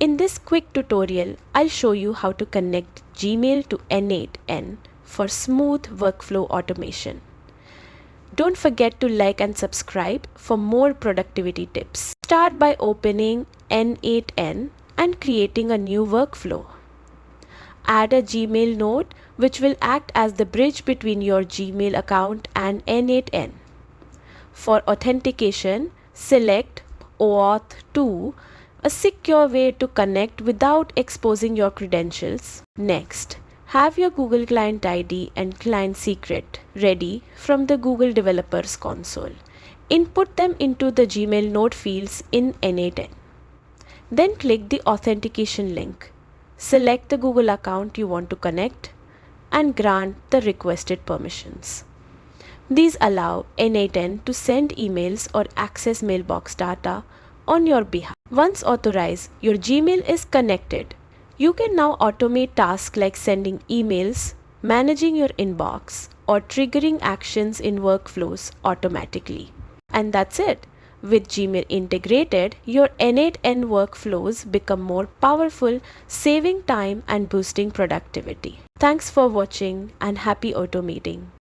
In this quick tutorial, I'll show you how to connect Gmail to N8N for smooth workflow automation. Don't forget to like and subscribe for more productivity tips. Start by opening N8N and creating a new workflow. Add a Gmail node which will act as the bridge between your Gmail account and N8N. For authentication, select OAuth 2, a secure way to connect without exposing your credentials. Next, have your Google Client ID and client secret ready from the Google Developers Console. Input them into the Gmail node fields in N8N. Then click the authentication link. Select the Google account you want to connect and grant the requested permissions. These allow N8N to send emails or access mailbox data on your behalf. Once authorized, your Gmail is connected. You can now automate tasks like sending emails, managing your inbox, or triggering actions in workflows automatically. And that's it. With Gmail integrated, your N8N workflows become more powerful, saving time and boosting productivity. Thanks for watching and happy automating.